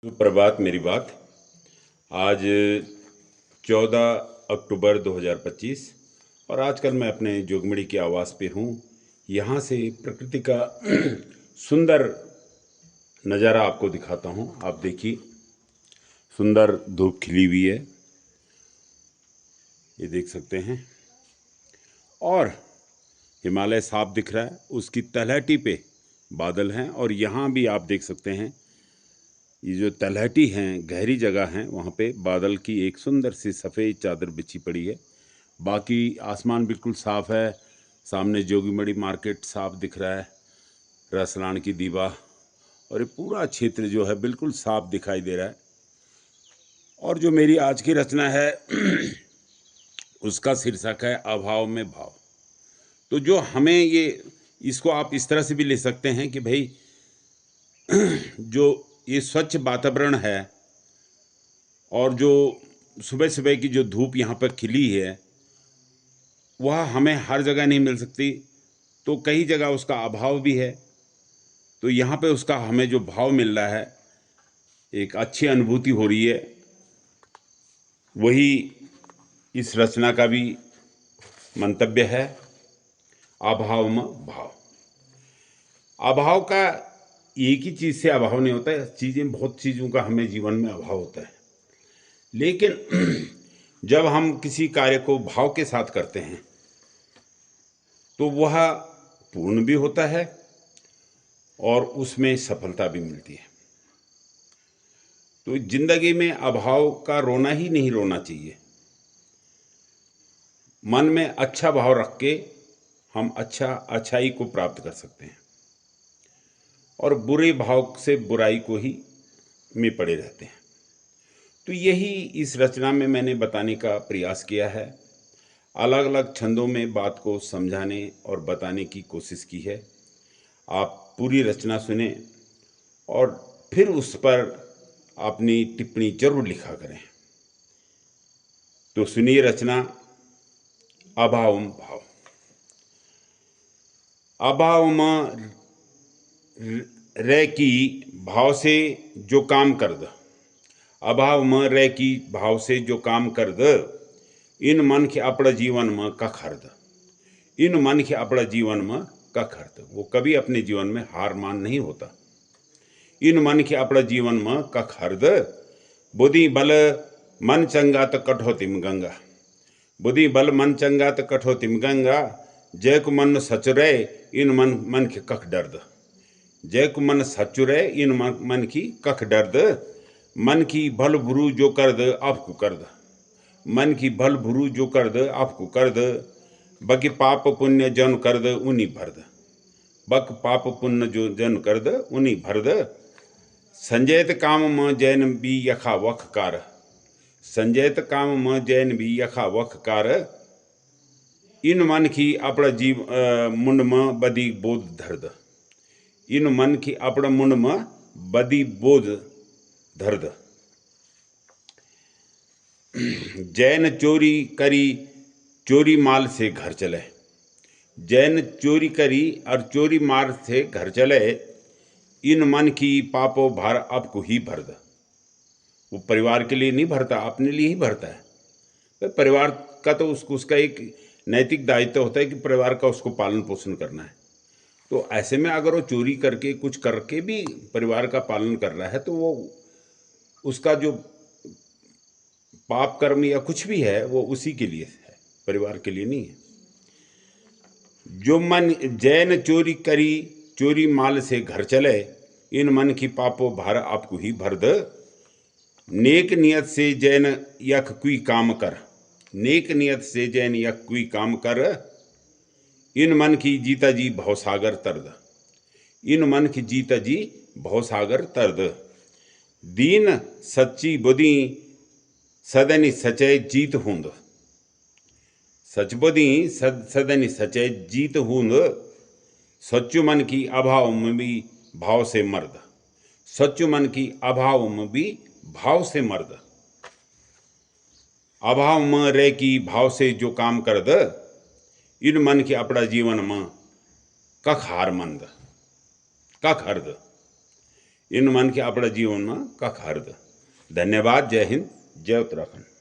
सुप्रभात। मेरी बात आज 14 अक्टूबर 2025 और आजकल मैं अपने जोगमड़ी के आवास पे हूँ। यहाँ से प्रकृति का सुंदर नज़ारा आपको दिखाता हूँ। आप देखिए, सुंदर धूप खिली हुई है, ये देख सकते हैं, और हिमालय साफ दिख रहा है। उसकी तलहटी पे बादल हैं और यहाँ भी आप देख सकते हैं, ये जो तलहटी हैं, गहरी जगह हैं, वहाँ पे बादल की एक सुंदर सी सफ़ेद चादर बिछी पड़ी है। बाकी आसमान बिल्कुल साफ़ है। सामने जोगीमढ़ी मार्केट साफ दिख रहा है, रसलान की दीवा, और ये पूरा क्षेत्र जो है बिल्कुल साफ दिखाई दे रहा है। और जो मेरी आज की रचना है उसका शीर्षक है अभाव में भाव। तो जो हमें इसको आप इस तरह से भी ले सकते हैं कि भाई जो ये स्वच्छ वातावरण है और जो सुबह सुबह की जो धूप यहाँ पर खिली है वह हमें हर जगह नहीं मिल सकती, तो कई जगह उसका अभाव भी है। तो यहाँ पे उसका हमें जो भाव मिल रहा है, एक अच्छी अनुभूति हो रही है, वही इस रचना का भी मंतव्य है। अभाव में भाव। अभाव का एक ही चीज़ से अभाव नहीं होता है, चीज़ें, बहुत चीज़ों का हमें जीवन में अभाव होता है। लेकिन जब हम किसी कार्य को भाव के साथ करते हैं तो वह पूर्ण भी होता है और उसमें सफलता भी मिलती है। तो जिंदगी में अभाव का रोना ही नहीं रोना चाहिए। मन में अच्छा भाव रख के हम अच्छाई को प्राप्त कर सकते हैं और बुरे भाव से बुराई को ही में पड़े रहते हैं। तो यही इस रचना में मैंने बताने का प्रयास किया है। अलग अलग छंदों में बात को समझाने और बताने की कोशिश की है। आप पूरी रचना सुने और फिर उस पर अपनी टिप्पणी जरूर लिखा करें। तो सुनिए रचना अभाव भाव। अभाव में रे की भाव से जो काम कर द, अभाव में रे की भाव से जो काम कर द, इन मन के अपना जीवन में कख हर्द। इन मन के अपना जीवन में कख हर्द। वो कभी अपने जीवन में हार मान नहीं होता। इन मन के अपना जीवन में कख हर्द। बुद्धि बल मन चंगा तो कठोतिम गंगा। बुद्धि बल मन चंगा तो कठोतिम गंगा। जय को मन सचुरे इन मन के कख डर्द। जय को मन सचुरे इन मन की कख डर्द। मन की भल भुरु जो कर द आपको कर द। मन की भल भुरु जो कर द आपको कर द। बक पाप पुण्य जन कर द उन्हीं भर द। बक पाप पुण्य जो जन कर द उन्हीं भर द। संजयत काम म जैन भी यखा वख कार। संजयत काम म जैन भी यखा वख कार। इन मन की अपना जीव मुंड में बदी बोध धर्द। इन मन की अपना मुंड में बदी बोध धर्द। जैन चोरी करी चोरी माल से घर चले। जैन चोरी करी और चोरी माल से घर चले। इन मन की पापो भार आपको ही भर द। वो परिवार के लिए नहीं भरता, अपने लिए ही भरता है। तो परिवार का तो उसका एक नैतिक दायित्व होता है कि परिवार का उसको पालन पोषण करना है। तो ऐसे में अगर वो चोरी करके कुछ करके भी परिवार का पालन कर रहा है तो वो उसका जो पाप कर्म या कुछ भी है वो उसी के लिए है, परिवार के लिए नहीं है। जो मन जैन चोरी करी चोरी माल से घर चले। इन मन की पापो भार आपको ही भर द। नेक नियत से जैन यख कोई काम कर। नेक नियत से जैन यख कोई काम कर। इन मन की जीता जी भवसागर तरद। इन मन की जीता जी भवसागर तरद। दीन सच्ची बुद्धि सदनि सचय जीत हूंद। सच बुद्धि सदनि सचय जीत हूंद। सच्चु मन की अभाव में भी भाव से मर्द। सच्चु मन की अभाव में भी भाव से मर्द। अभाव में रे की भाव से जो काम कर द। इन मन के अपना जीवन में कख हार मंद कख हर्द। इन मन के આપણા જીવનમાં કખ અર્થ. ધન્યવાદ. જય હિન્દ, જય ઉત્તરાખંડ.